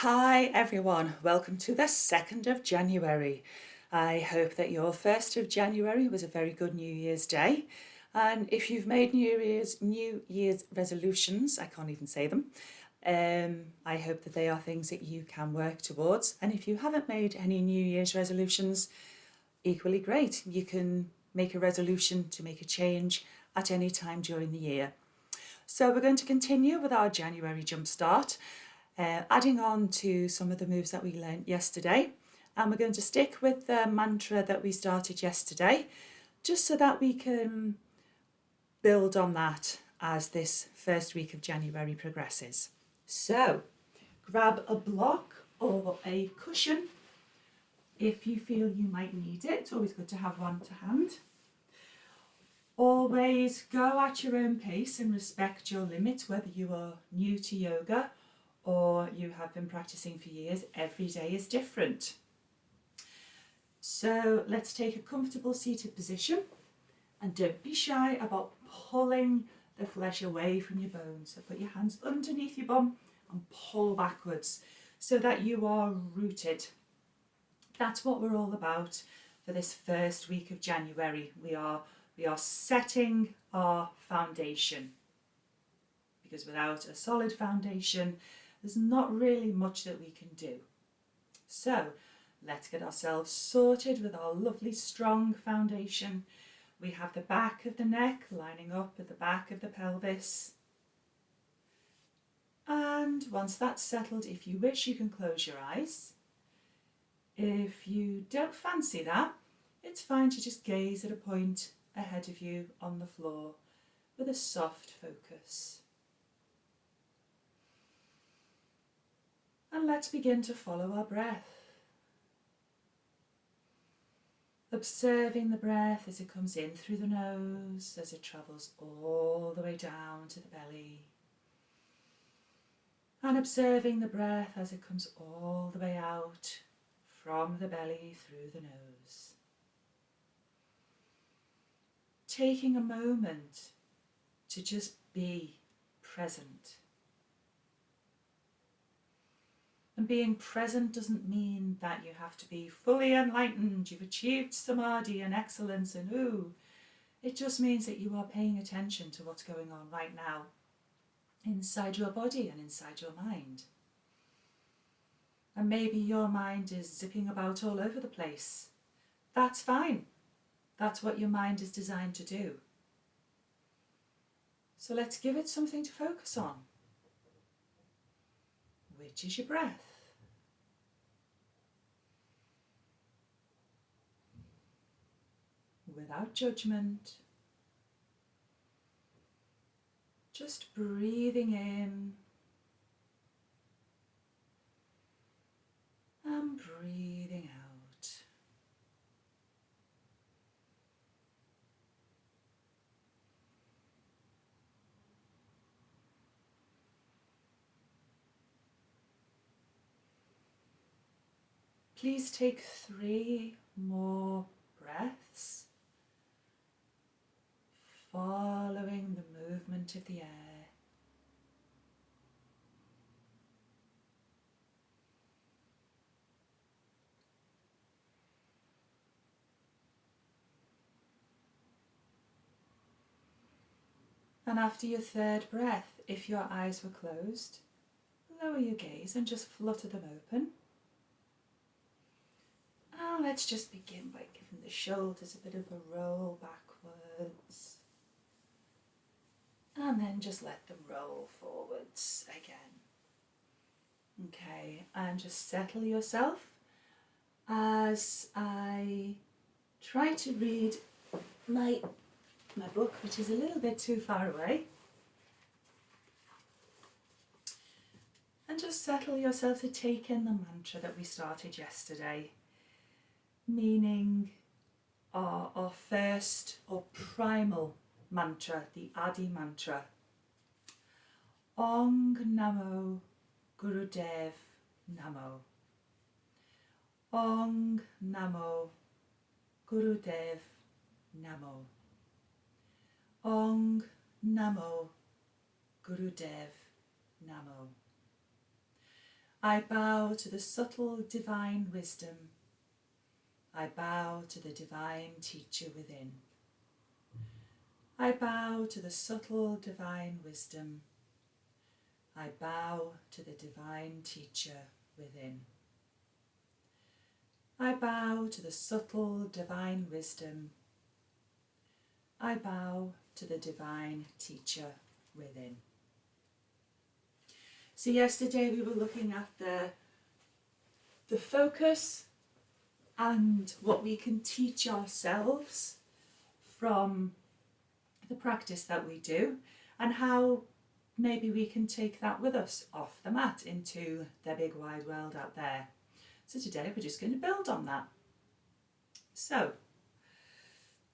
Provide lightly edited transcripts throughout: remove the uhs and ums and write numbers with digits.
Hi everyone, welcome to the 2nd of January. I hope that your 1st of January was a very good New Year's Day. And if you've made New Year's resolutions, I can't even say them, I hope that they are things that you can work towards. And if you haven't made any New Year's resolutions, equally great. You can make a resolution to make a change at any time during the year. So we're going to continue with our January Jumpstart, adding on to some of the moves that we learned yesterday. And we're going to stick with the mantra that we started yesterday, just so that we can build on that as this first week of January progresses. So grab a block or a cushion if you feel you might need it. It's always good to have one to hand. Always go at your own pace and respect your limits, whether you are new to yoga or you have been practicing for years. Every day is different. So let's take a comfortable seated position and don't be shy about pulling the flesh away from your bones. So put your hands underneath your bum and pull backwards so that you are rooted. That's what we're all about for this first week of January. We are setting our foundation, because without a solid foundation, there's not really much that we can do. So let's get ourselves sorted with our lovely strong foundation. We have the back of the neck lining up with the back of the pelvis. And once that's settled, if you wish, you can close your eyes. If you don't fancy that, it's fine to just gaze at a point ahead of you on the floor with a soft focus. And let's begin to follow our breath. Observing the breath as it comes in through the nose, as it travels all the way down to the belly. And observing the breath as it comes all the way out from the belly through the nose. Taking a moment to just be present. And being present doesn't mean that you have to be fully enlightened, you've achieved samadhi and excellence and ooh. It just means that you are paying attention to what's going on right now inside your body and inside your mind. And maybe your mind is zipping about all over the place. That's fine. That's what your mind is designed to do. So let's give it something to focus on, which is your breath. Without judgment, just breathing in and breathing out. Please take 3 more breaths, following the movement of the air. And after your 3rd breath, if your eyes were closed, lower your gaze and just flutter them open. And let's just begin by giving the shoulders a bit of a roll backwards. And then just let them roll forwards again. Okay, and just settle yourself as I try to read my book, which is a little bit too far away. And just settle yourself to take in the mantra that we started yesterday, meaning our first or primal mantra, the Adi mantra. Ong Namo Gurudev Namo. Ong Namo Gurudev Namo. Ong Namo Gurudev Namo. I bow to the subtle divine wisdom. I bow to the divine teacher within. I bow to the subtle divine wisdom. I bow to the divine teacher within. I bow to the subtle divine wisdom. I bow to the divine teacher within. So yesterday we were looking at the focus and what we can teach ourselves from the practice that we do, and how maybe we can take that with us off the mat into the big wide world out there. So today we're just going to build on that. So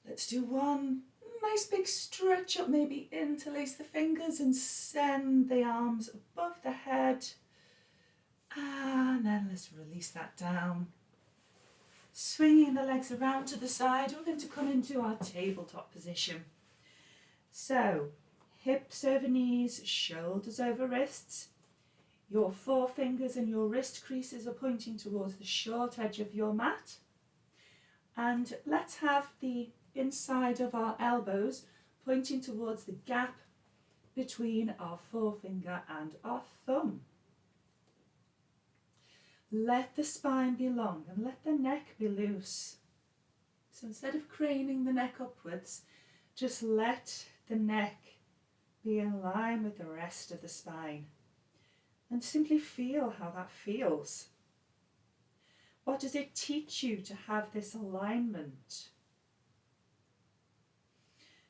let's do one nice big stretch up, maybe interlace the fingers and send the arms above the head, and then let's release that down. Swinging the legs around to the side, we're going to come into our tabletop position. So hips over knees, shoulders over wrists. Your forefingers and your wrist creases are pointing towards the short edge of your mat. And let's have the inside of our elbows pointing towards the gap between our forefinger and our thumb. Let the spine be long and let the neck be loose. So instead of craning the neck upwards, just let the neck be in line with the rest of the spine. And simply feel how that feels. What does it teach you to have this alignment?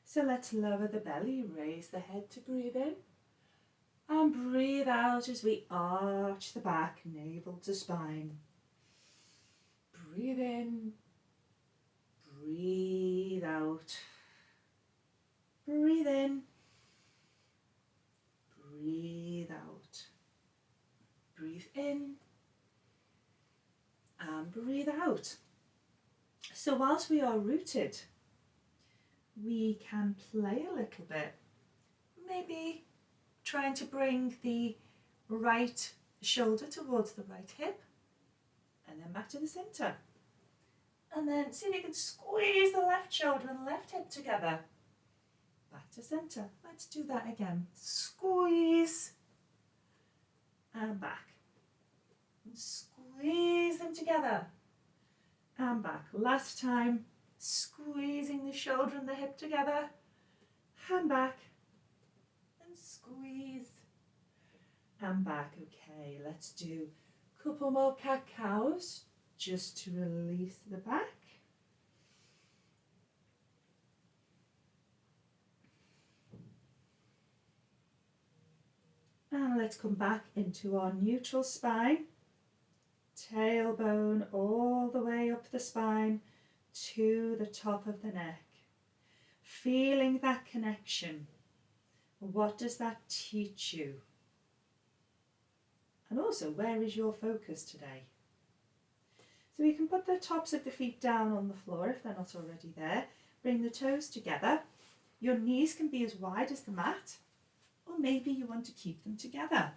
So let's lower the belly, raise the head to breathe in. And breathe out as we arch the back, navel to spine. Breathe in, breathe out. Breathe in, breathe out. Breathe in and breathe out. So whilst we are rooted, we can play a little bit. Maybe trying to bring the right shoulder towards the right hip and then back to the centre. And then see if you can squeeze the left shoulder and the left hip together. Back to centre. Let's do that again. Squeeze and back. And squeeze them together and back. Last time, squeezing the shoulder and the hip together and back. Squeeze and back. Okay, let's do a couple more cat-cows just to release the back. And let's come back into our neutral spine. Tailbone all the way up the spine to the top of the neck. Feeling that connection. What does that teach you? And also, where is your focus today? So we can put the tops of the feet down on the floor if they're not already there. Bring the toes together. Your knees can be as wide as the mat, or maybe you want to keep them together.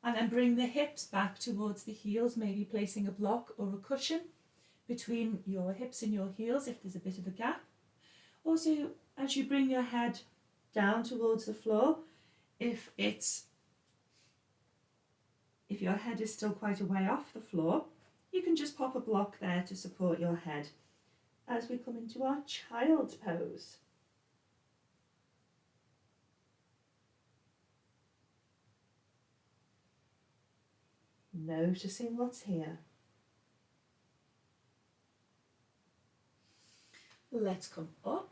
And then bring the hips back towards the heels, maybe placing a block or a cushion between your hips and your heels if there's a bit of a gap. Also, as you bring your head down towards the floor, if your head is still quite a way off the floor, you can just pop a block there to support your head as we come into our child's pose. Noticing what's here. Let's come up.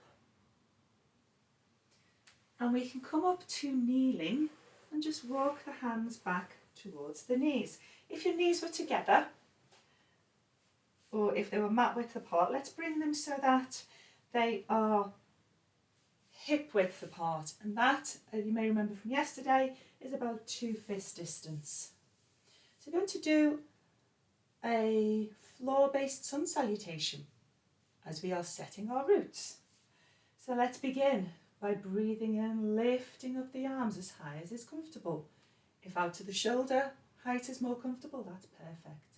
And we can come up to kneeling and just walk the hands back towards the knees. If your knees were together, or if they were mat width apart, let's bring them so that they are hip width apart. And that, you may remember from yesterday, is about 2 fist distance. So we're going to do a floor-based sun salutation as we are setting our roots. So let's begin by breathing in, lifting up the arms as high as is comfortable. If out to the shoulder, Height is more comfortable, that's perfect.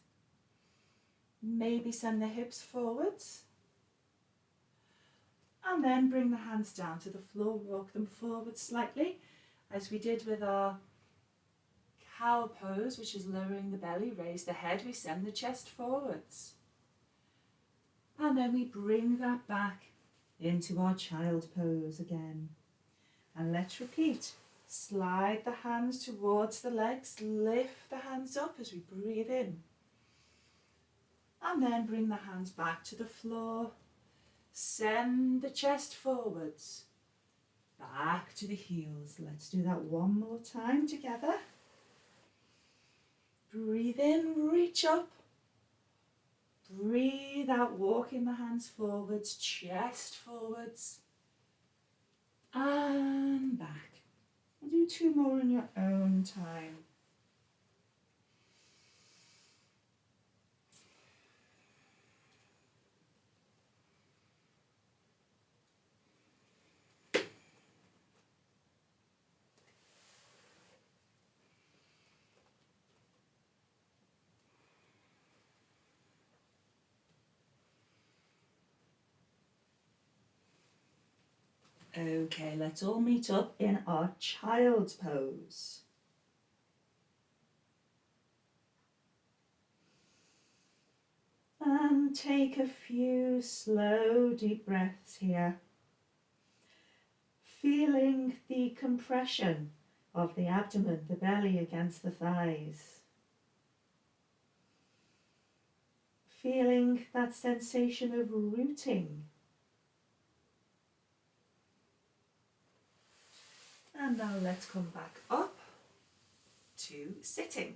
Maybe send the hips forwards. And then bring the hands down to the floor, walk them forward slightly, as we did with our cow pose, which is lowering the belly, raise the head, we send the chest forwards. And then we bring that back into our child pose again. And let's repeat. Slide the hands towards the legs, lift the hands up as we breathe in. And then bring the hands back to the floor. Send the chest forwards, back to the heels. Let's do that one more time together. Breathe in, reach up. Breathe out, walking the hands forwards, chest forwards. And back. We'll do 2 more in your own time. Okay, let's all meet up in our child's pose. And take a few slow, deep breaths here. Feeling the compression of the abdomen, the belly against the thighs. Feeling that sensation of rooting. And now let's come back up to sitting.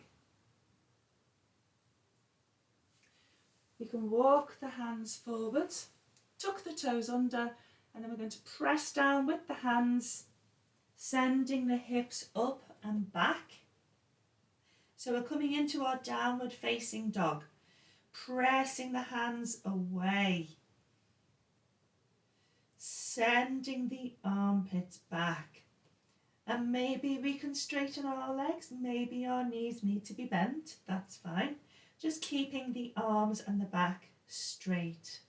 We can walk the hands forwards, tuck the toes under, and then we're going to press down with the hands, sending the hips up and back. So we're coming into our downward facing dog, pressing the hands away, sending the armpits back. And maybe we can straighten our legs, maybe our knees need to be bent, that's fine. Just keeping the arms and the back straight.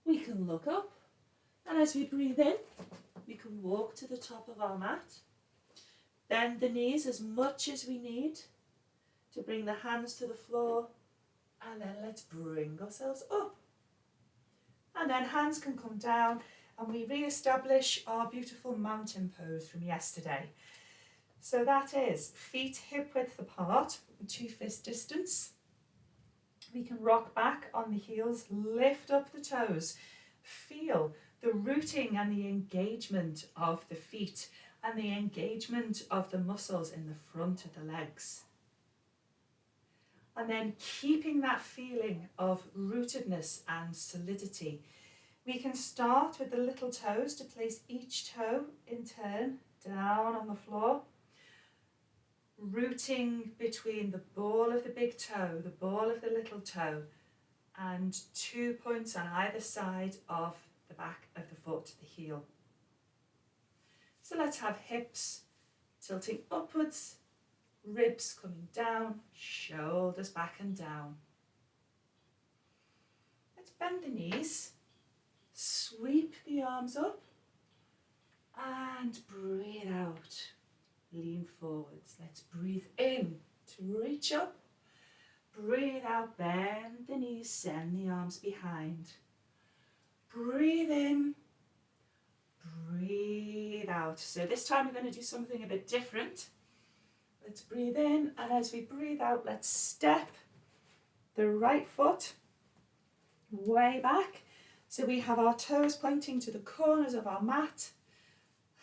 We can look up, and as we breathe in, we can walk to the top of our mat. Bend the knees as much as we need to bring the hands to the floor, and then let's bring ourselves up. And then hands can come down, and we re-establish our beautiful mountain pose from yesterday. So that is feet hip width apart, 2 fist distance. We can rock back on the heels, lift up the toes, feel the rooting and the engagement of the feet and the engagement of the muscles in the front of the legs. And then keeping that feeling of rootedness and solidity. We can start with the little toes to place each toe in turn down on the floor, rooting between the ball of the big toe, the ball of the little toe, and 2 points on either side of the back of the foot, the heel. So let's have hips tilting upwards, ribs coming down, shoulders back and down. Let's bend the knees, sweep the arms up, and breathe out. Lean forwards. Let's breathe in to reach up. Breathe out, bend the knees, send the arms behind. Breathe in, breathe out. So this time we're going to do something a bit different. Let's breathe in, and as we breathe out, let's step the right foot way back. So we have our toes pointing to the corners of our mat.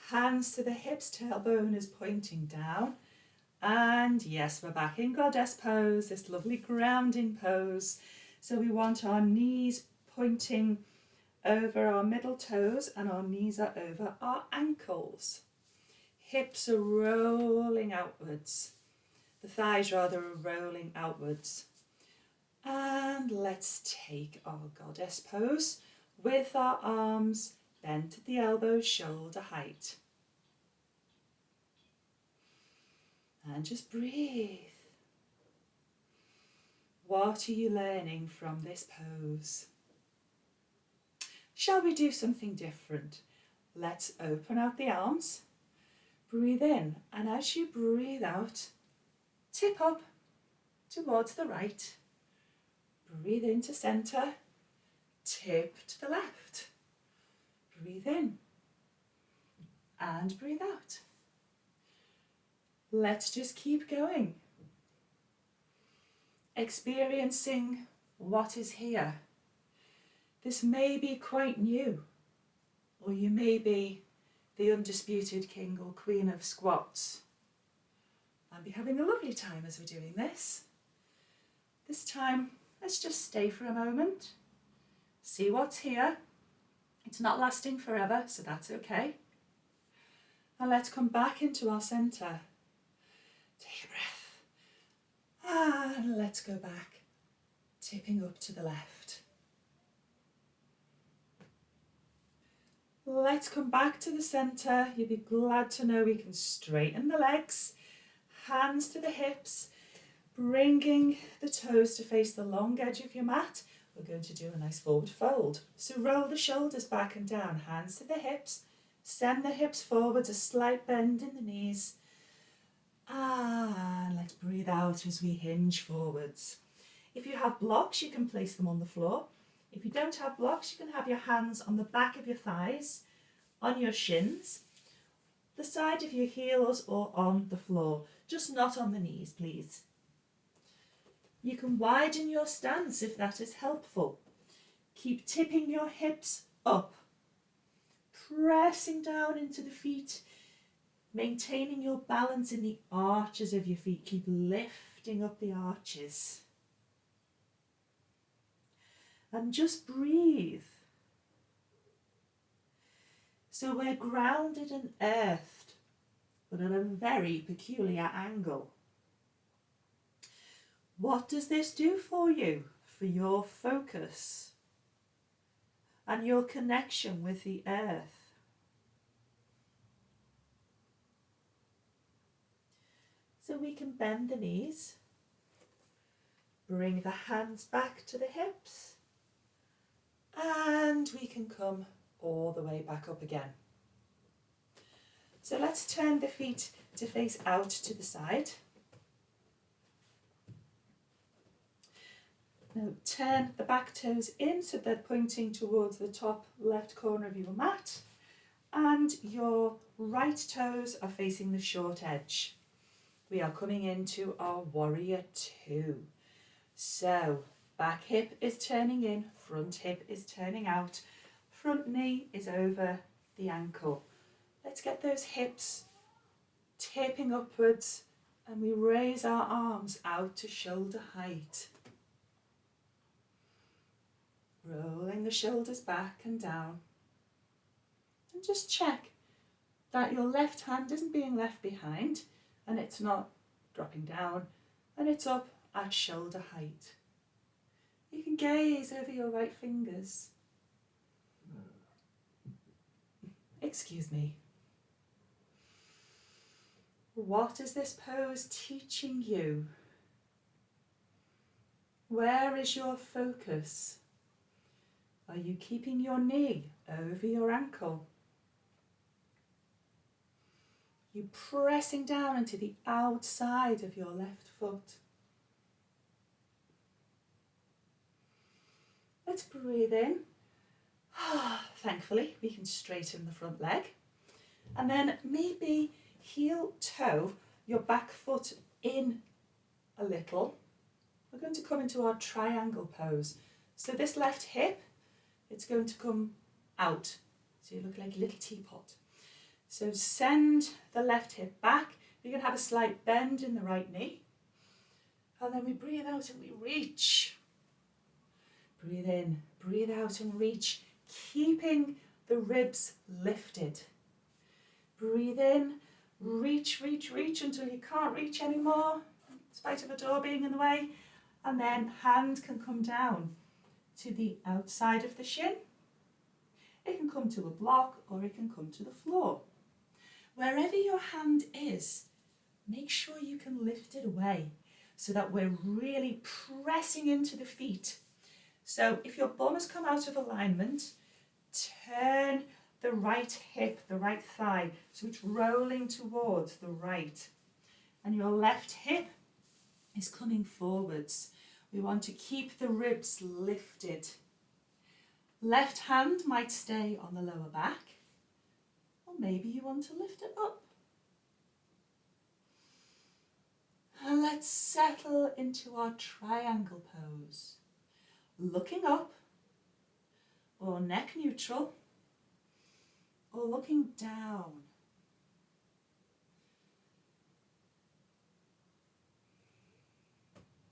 Hands to the hips, tailbone is pointing down. And yes, we're back in goddess pose, this lovely grounding pose. So we want our knees pointing over our middle toes and our knees are over our ankles. Hips are rolling outwards. The thighs rather are rolling outwards. And let's take our goddess pose with our arms bent at the elbows, shoulder height. And just breathe. What are you learning from this pose? Shall we do something different? Let's open out the arms. Breathe in, and as you breathe out, tip up towards the right. Breathe into centre, tip to the left. Breathe in and breathe out. Let's just keep going. Experiencing what is here. This may be quite new, or you may be the undisputed king or queen of squats and be having a lovely time as we're doing this. This time, let's just stay for a moment, see what's here. It's not lasting forever, so that's okay. And let's come back into our centre. Take a breath. And let's go back, tipping up to the left. Let's come back to the centre. You'll be glad to know we can straighten the legs, hands to the hips, bringing the toes to face the long edge of your mat. We're going to do a nice forward fold. So roll the shoulders back and down, hands to the hips, send the hips forwards, a slight bend in the knees. And let's breathe out as we hinge forwards. If you have blocks, you can place them on the floor. If you don't have blocks, you can have your hands on the back of your thighs, on your shins, the side of your heels, or on the floor. Just not on the knees, please. You can widen your stance if that is helpful. Keep tipping your hips up, pressing down into the feet, maintaining your balance in the arches of your feet. Keep lifting up the arches. And just breathe. So we're grounded and earthed, but at a very peculiar angle. What does this do for you, for your focus and your connection with the earth? So we can bend the knees, bring the hands back to the hips, and we can come all the way back up again. So let's turn the feet to face out to the side. Now turn the back toes in so they're pointing towards the top left corner of your mat, and your right toes are facing the short edge. We are coming into our warrior two. So back hip is turning in, front hip is turning out, front knee is over the ankle. Let's get those hips tipping upwards, and we raise our arms out to shoulder height. Rolling the shoulders back and down. And just check that your left hand isn't being left behind and it's not dropping down, and it's up at shoulder height. You can gaze over your right fingers. Excuse me. What is this pose teaching you? Where is your focus? Are you keeping your knee over your ankle? You pressing down into the outside of your left foot. Let's breathe in. Thankfully, we can straighten the front leg. And then maybe heel toe your back foot in a little. We're going to come into our triangle pose. So this left hip, it's going to come out. So you look like a little teapot. So send the left hip back. You're going to have a slight bend in the right knee. And then we breathe out and we reach. Breathe in, breathe out and reach, keeping the ribs lifted. Breathe in, reach, reach, reach until you can't reach anymore, in spite of a door being in the way. And then hand can come down to the outside of the shin. It can come to a block or it can come to the floor. Wherever your hand is, make sure you can lift it away so that we're really pressing into the feet. So if your bum has come out of alignment, turn the right hip, the right thigh, so it's rolling towards the right. And your left hip is coming forwards. We want to keep the ribs lifted. Left hand might stay on the lower back, or maybe you want to lift it up. And let's settle into our triangle pose. Looking up, or neck neutral, or looking down.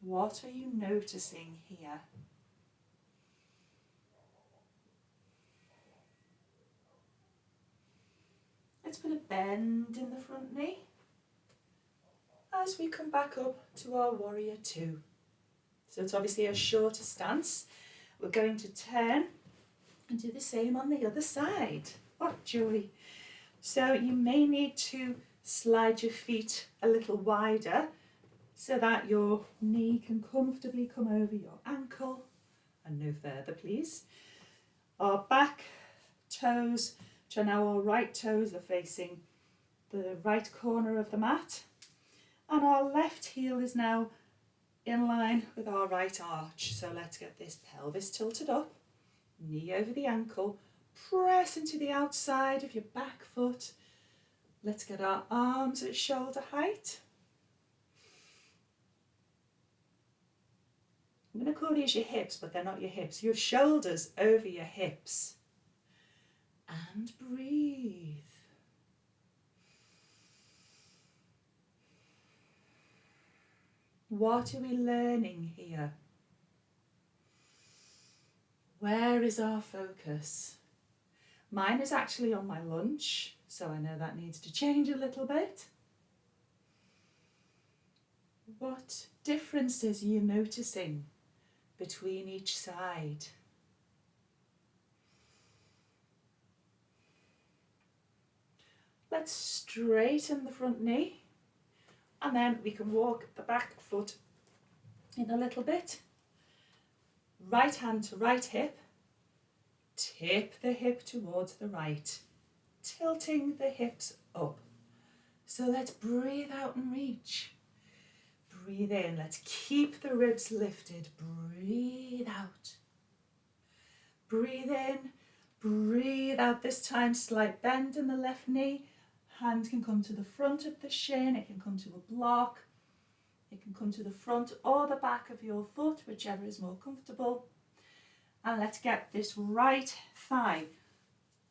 What are you noticing here? Let's put a bend in the front knee as we come back up to our warrior two. So it's obviously a shorter stance. We're going to turn and do the same on the other side. What joy. So you may need to slide your feet a little wider so that your knee can comfortably come over your ankle, and no further please. Our back toes, so now our right toes are facing the right corner of the mat, and our left heel is now in line with our right arch. So let's get this pelvis tilted up, knee over the ankle, press into the outside of your back foot. Let's get our arms at shoulder height. I'm going to call these your hips, but they're not your hips. Your shoulders over your hips. And breathe. What are we learning here? Where is our focus? Mine is actually on my lunch, so I know that needs to change a little bit. What differences are you noticing between each side? Let's straighten the front knee, and then we can walk the back foot in a little bit. Right hand to right hip, tip the hip towards the right, tilting the hips up. So let's breathe out and reach. Breathe in, let's keep the ribs lifted. Breathe out. Breathe in, breathe out. This time, slight bend in the left knee. Hand can come to the front of the shin, it can come to a block, it can come to the front or the back of your foot, whichever is more comfortable. And let's get this right thigh,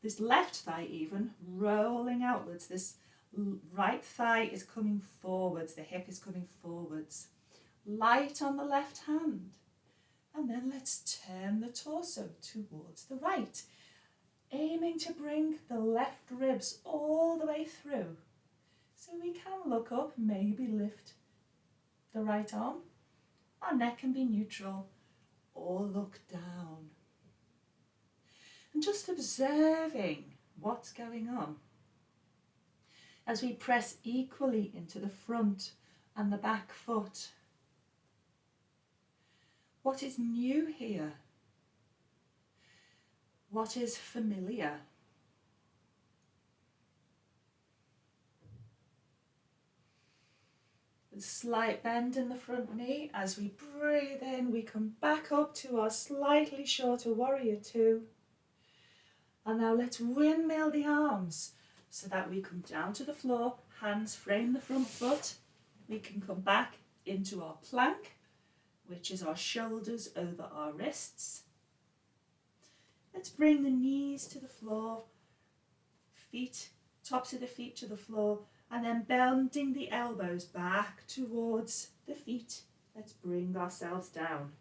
this left thigh even, rolling outwards. This right thigh is coming forwards, the hip is coming forwards. Light on the left hand. And then let's turn the torso towards the right, aiming to bring the left ribs all the way through. So we can look up, maybe lift the right arm. Our neck can be neutral, or look down. And just observing what's going on as we press equally into the front and the back foot. What is new here? What is familiar? A slight bend in the front knee. As we breathe in, we come back up to our slightly shorter warrior two. And now let's windmill the arms so that we come down to the floor, hands frame the front foot. We can come back into our plank, which is our shoulders over our wrists. Let's bring the knees to the floor, feet, tops of the feet to the floor, and then bending the elbows back towards the feet. Let's bring ourselves down.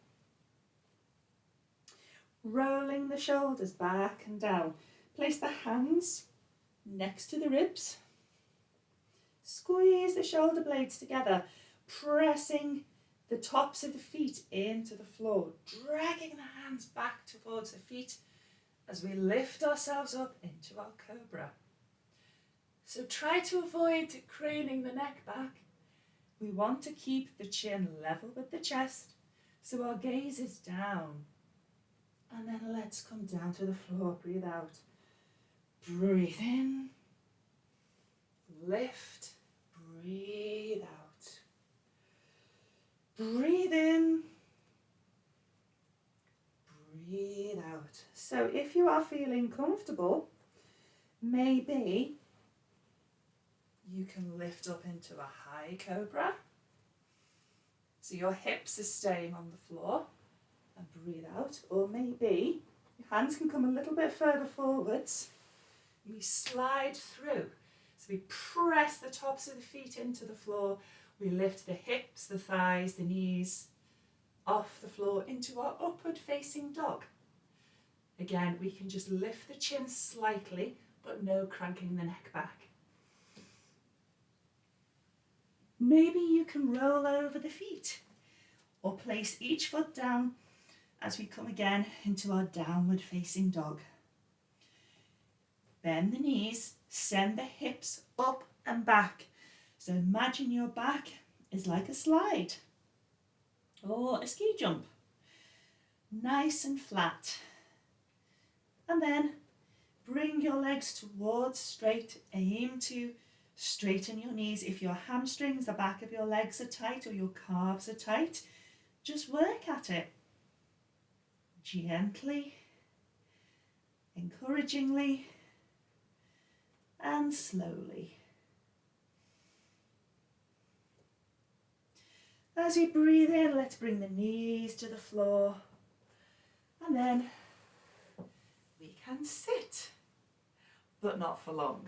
Rolling the shoulders back and down. Place the hands next to the ribs. Squeeze the shoulder blades together, pressing the tops of the feet into the floor, dragging the hands back towards the feet as we lift ourselves up into our cobra. So try to avoid craning the neck back We want to keep the chin level with the chest, so our gaze is down. And then let's come down to the floor. Breathe out. Breathe in. Lift. Breathe out. Breathe in. Breathe out. So if you are feeling comfortable, maybe you can lift up into a high cobra. So your hips are staying on the floor, and breathe out. Or maybe your hands can come a little bit further forwards. We slide through. So we press the tops of the feet into the floor. We lift the hips, the thighs, the knees off the floor into our upward facing dog. Again, we can just lift the chin slightly, but no cranking the neck back. Maybe you can roll over the feet or place each foot down as we come again into our downward facing dog. Bend the knees, send the hips up and back. So imagine your back is like a slide or a ski jump. Nice and flat. And then bring your legs towards straight. Aim to straighten your knees. If your hamstrings, the back of your legs are tight or your calves are tight, just work at it. Gently, encouragingly, and slowly. As you breathe in, let's bring the knees to the floor, and then we can sit, but not for long.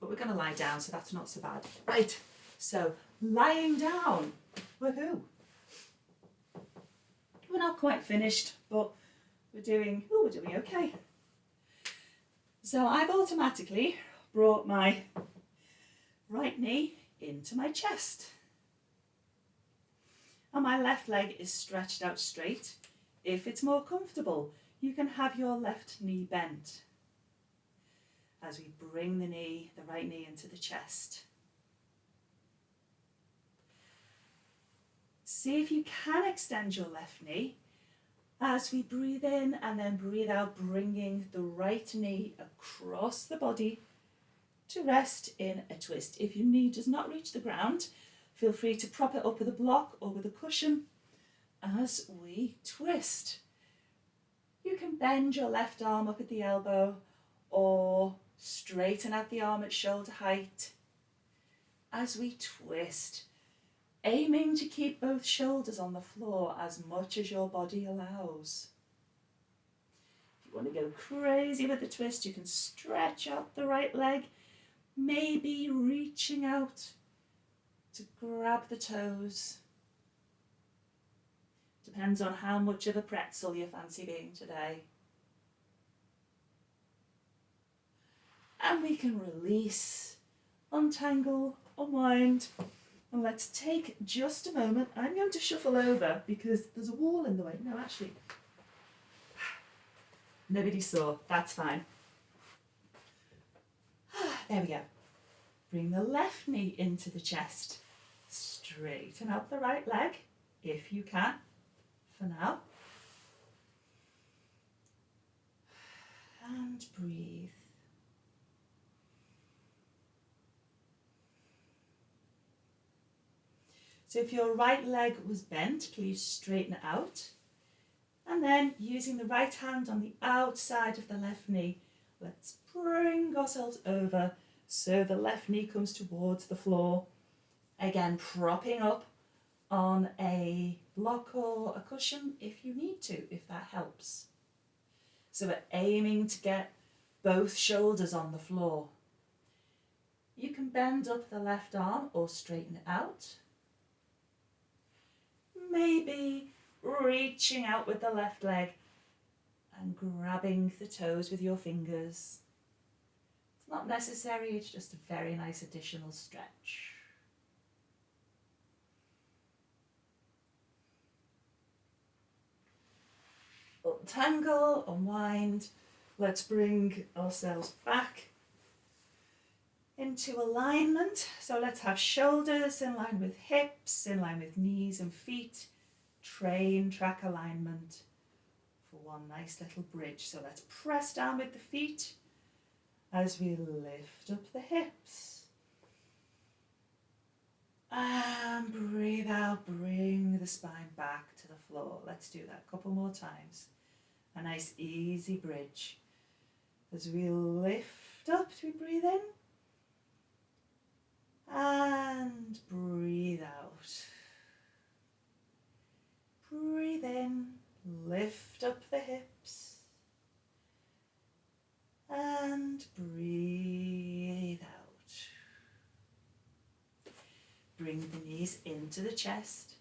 But we're going to lie down, so that's not so bad. Right, so lying down, woohoo. We're not quite finished, but we're doing okay. So I've automatically brought my right knee into my chest. And my left leg is stretched out straight. If it's more comfortable, you can have your left knee bent as we bring the right knee into the chest. See if you can extend your left knee as we breathe in and then breathe out, bringing the right knee across the body to rest in a twist. If your knee does not reach the ground, feel free to prop it up with a block or with a cushion as we twist. You can bend your left arm up at the elbow or straighten out the arm at shoulder height as we twist, aiming to keep both shoulders on the floor as much as your body allows. If you want to go crazy with the twist, you can stretch out the right leg, maybe reaching out to grab the toes. Depends on how much of a pretzel you fancy being today. And we can release, untangle, unwind. And let's take just a moment. I'm going to shuffle over because there's a wall in the way. No, actually, nobody saw. That's fine. There we go. Bring the left knee into the chest. Straighten out the right leg, if you can, for now. And breathe. So if your right leg was bent, please straighten it out. And then using the right hand on the outside of the left knee, let's bring ourselves over so the left knee comes towards the floor. Again, propping up on a block or a cushion if you need to, if that helps. So we're aiming to get both shoulders on the floor. You can bend up the left arm or straighten it out. Maybe reaching out with the left leg and grabbing the toes with your fingers. It's not necessary, it's just a very nice additional stretch. Untangle, unwind. Let's bring ourselves back into alignment. So let's have shoulders in line with hips, in line with knees and feet. Train track alignment for one nice little bridge. So let's press down with the feet as we lift up the hips. And breathe out, bring the spine back to the floor. Let's do that a couple more times. A nice easy bridge. As we lift up, we breathe in. And breathe out. Breathe in, lift up the hips. And breathe out. Bring the knees into the chest.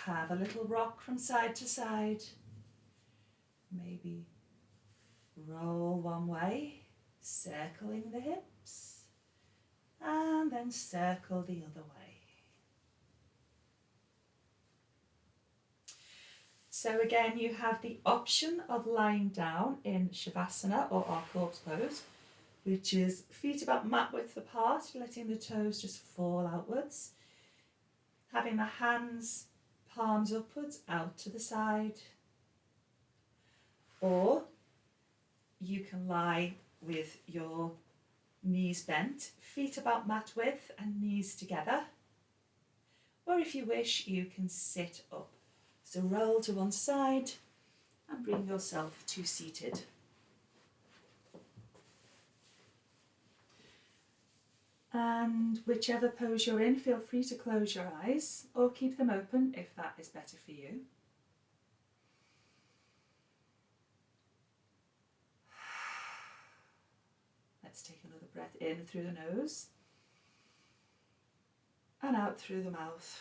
Have a little rock from side to side. Maybe roll one way, circling the hips, and then circle the other way. So again, you have the option of lying down in Shavasana or our corpse pose, which is feet about mat width apart, letting the toes just fall outwards. Having the hands, palms upwards, out to the side. Or you can lie with your knees bent, feet about mat width and knees together. Or if you wish, you can sit up. So roll to one side and bring yourself to seated. And whichever pose you're in, feel free to close your eyes or keep them open if that is better for you. Let's take another breath in through the nose and out through the mouth.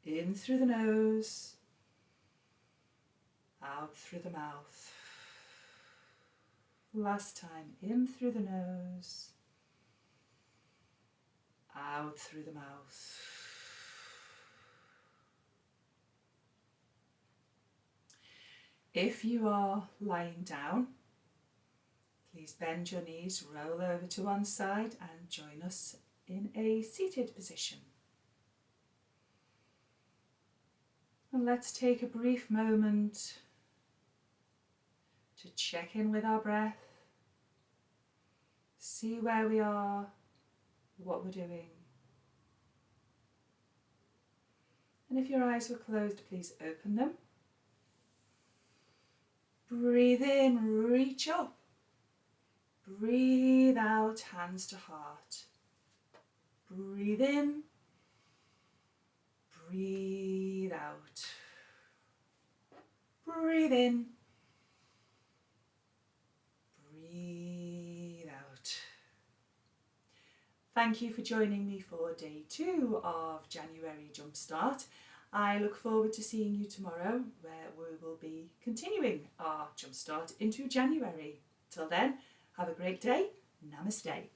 In through the nose, out through the mouth. Last time, in through the nose, out through the mouth. If you are lying down, please bend your knees, roll over to one side and join us in a seated position. And let's take a brief moment to check in with our breath, see where we are, what we're doing. And if your eyes were closed, please open them. Breathe in, reach up. Breathe out, hands to heart. Breathe in, breathe out. Breathe in, breathe out. Thank you for joining me for day 2 of January Jumpstart. I look forward to seeing you tomorrow, where we will be continuing our Jumpstart into January. Till then, have a great day. Namaste.